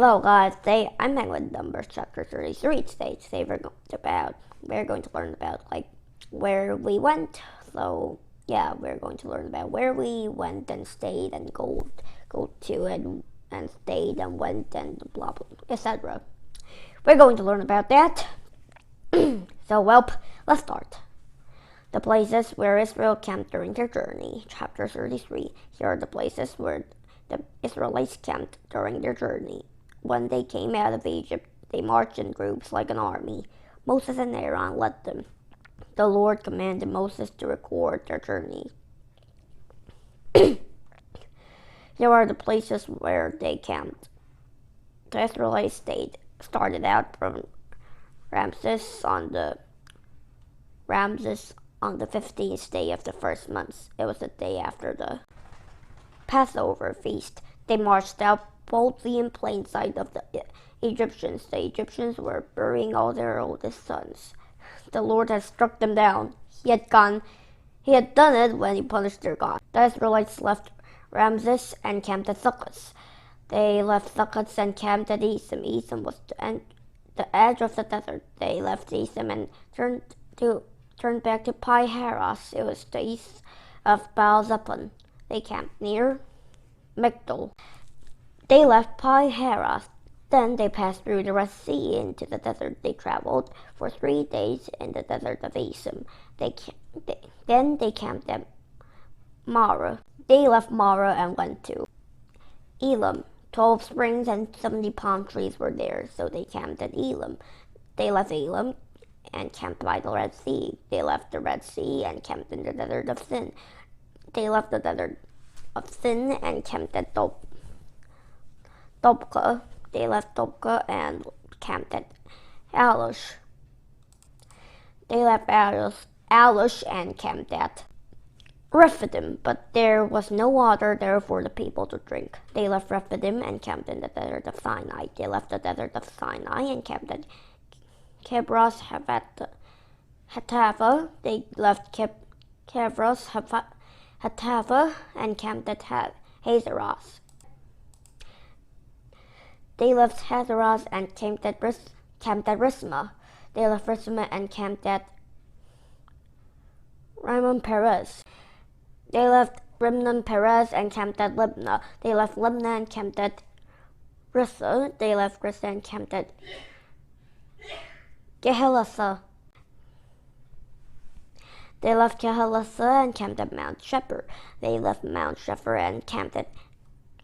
Hello guys, today I'm back with Numbers chapter 33 today. Today we're going to learn about where we went. So yeah, we're going to learn about where we went and stayed and go to and stayed and went and blah blah etc. We're going to learn about that. So let's start. The places where Israel camped during their journey. Chapter 33. Here are the places where the Israelites camped during their journey. When they came out of Egypt, they marched in groups like an army. Moses and Aaron led them. The Lord commanded Moses to record their journey. Here are the places where they camped. The Israelites started out from Ramses on the 15th day of the first month. It was the day after the Passover feast. They marched out boldly in plain sight of the Egyptians. The Egyptians were burying all their oldest sons. The Lord had struck them down. He had done it when he punished their God. The Israelites left Ramses and camped at Succoth. They left Succoth and camped at Etam. Etam was the edge of the desert. They left Etam and turned back to Pi-Hahiroth. It was the east of Baal-Zephon. They camped near Migdol. They left Pi-Hahiroth. Then they passed through the Red Sea into the desert. They traveled for 3 days in the desert of Etam. Then they camped at Marah. They left Marah and went to Elim. 12 springs and 70 palm trees were there, so they camped at Elim. They left Elim and camped by the Red Sea. They left the Red Sea and camped in the desert of Sin. They left the desert of Sin and camped at Dobka. They left Dobka and camped at Alush. They left Alush and camped at Rephidim, but there was no water there for the people to drink. They left Rephidim and camped in the desert of Sinai. They left the desert of Sinai and camped at Kibroth Hattaavah. They left Kibroth Hattaavah and camped at Hazeroth. They left Hazeroth and camped at Risma. They left Risma and camped at Rimmon Perez. They left Rimmon Perez and camped at Libnah. They left Libnah and camped at Rissa. They left Rissa and camped at Gehalasa. They left Gehalasa and camped at Mount Shephar. They left Mount Shephar and camped at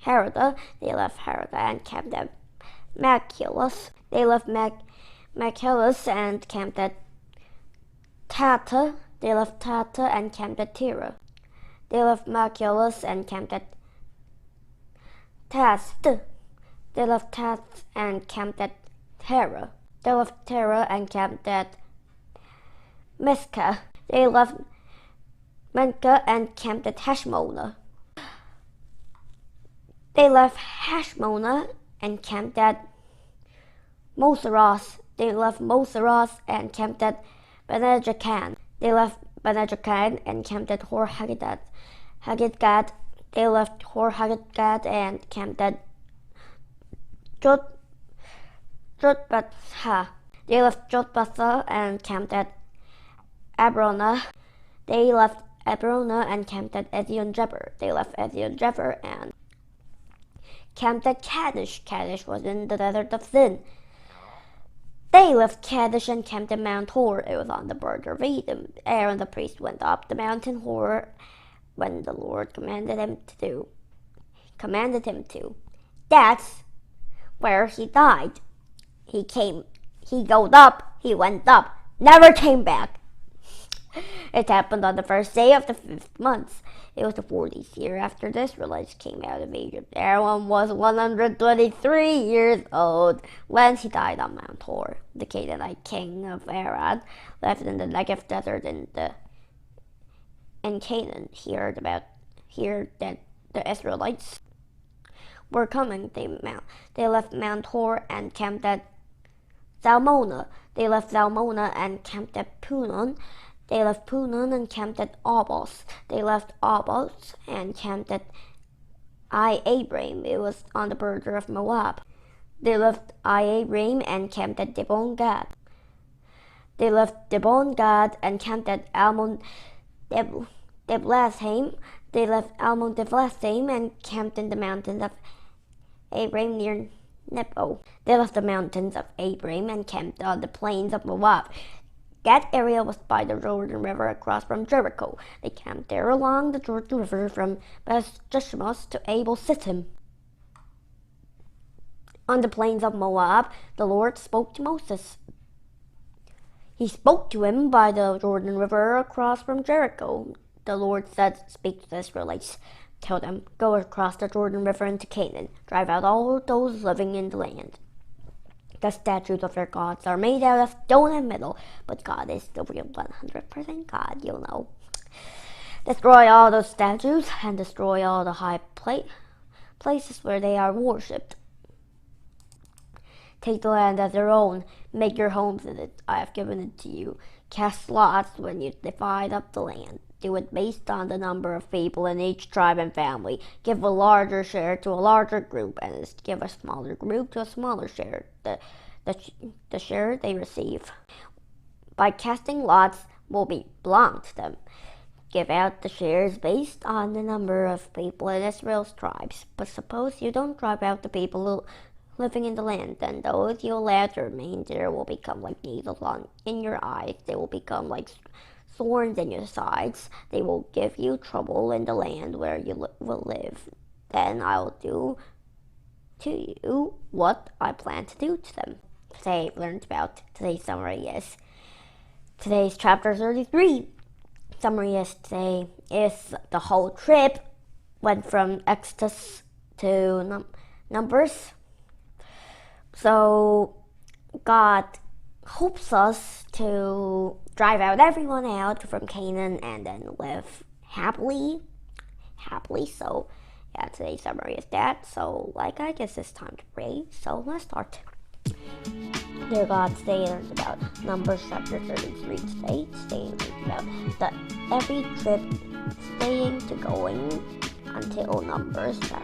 Harada. They left Harada and camped at Machpelah. They left Machpelah and camped at Tata. They left Tata and camped at Tira. They left Machpelah and camped at Tast. They left Tast and camped at Tara. They left Tara and camped at Mesca. They left Menka and camped at Hashmona. They left Hashmona and camped at Moseroth. They left Moseroth and camped at Bene-Jacan. They left Bene-Jacan and camped at Hor-Haggidgad. They left Hor-Haggidgad and camped at Jotbatha. They left Jotbatha and camped at Abrona. They left Abrona and camped at Ezion-Geber. They left Ezion-Geber and camped at Kadesh. Kadesh was in the desert of Sin. They left Kadesh and camped at Mount Hor. It was on the border of Edom. Aaron the priest went up the mountain Hor when the Lord commanded him to. That's where he died. He went up, never came back. It happened on the first day of the 5th month. It was the 40th year after the Israelites came out of Egypt. Aaron was 123 years old when he died on Mount Hor. The Canaanite king of Arad lived in the Negev desert in Canaan. He heard that the Israelites were coming. They left Mount Hor and camped at Zalmonah. They left Zalmonah and camped at Punon. They left Punon and camped at Abos. They left Abos and camped at Abram. It was on the border of Moab. They left Aram and camped at Dibon-Gad. They left Dibon-Gad and camped at Almon-Diblashaim. They left Almon-Diblashaim and camped in the mountains of Aram near Nebo. They left the mountains of Aram and camped on the plains of Moab. That area was by the Jordan River across from Jericho. They camped there along the Jordan River from Beth-Jeshimoth to Abel-Sittim. On the plains of Moab, the Lord spoke to Moses. He spoke to him by the Jordan River across from Jericho. The Lord said, "Speak to the Israelites. Tell them, go across the Jordan River into Canaan. Drive out all those living in the land. The statues of their gods are made out of stone and metal, but God is the real 100% God, you'll know. Destroy all those statues and destroy all the high places where they are worshipped. Take the land as your own. Make your homes in it. I have given it to you. Cast lots when you divide up the land. Do it based on the number of people in each tribe and family. Give a larger share to a larger group, and give a smaller group to a smaller share, the share they receive. By casting lots will belong to them. Give out the shares based on the number of people in Israel's tribes. But suppose you don't drive out the people living in the land, then those you allow to remain there will become like needles in your eyes. They will become like thorns in your sides. They will give you trouble in the land where you will live. Then I will do to you what I plan to do to them." Today we learned about today's summary is today's chapter 33. Summary is today is the whole trip went from Exodus to Numbers. So God hopes us to drive out everyone out from Canaan and then live happily. So yeah, today's summary is that. So I guess it's time to pray. So let's start. Dear God, today learned about Numbers chapter 33 today. Today learned about every trip staying to going until Numbers today.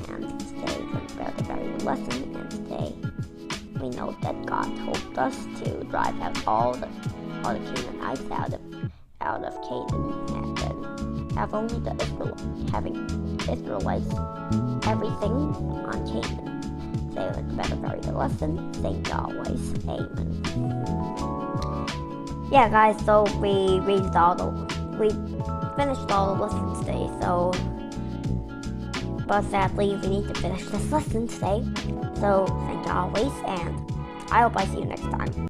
And today learned about the very lesson, and today we know that God hoped us to drive out all the Canaanites out of Canaan, and then have only the Israelites everything on Canaan. Today learned about a very good lesson. Thank you always. Amen. Yeah, guys. So we finished all the lessons today. But sadly, we need to finish this lesson today. So thank you always, and I hope I see you next time.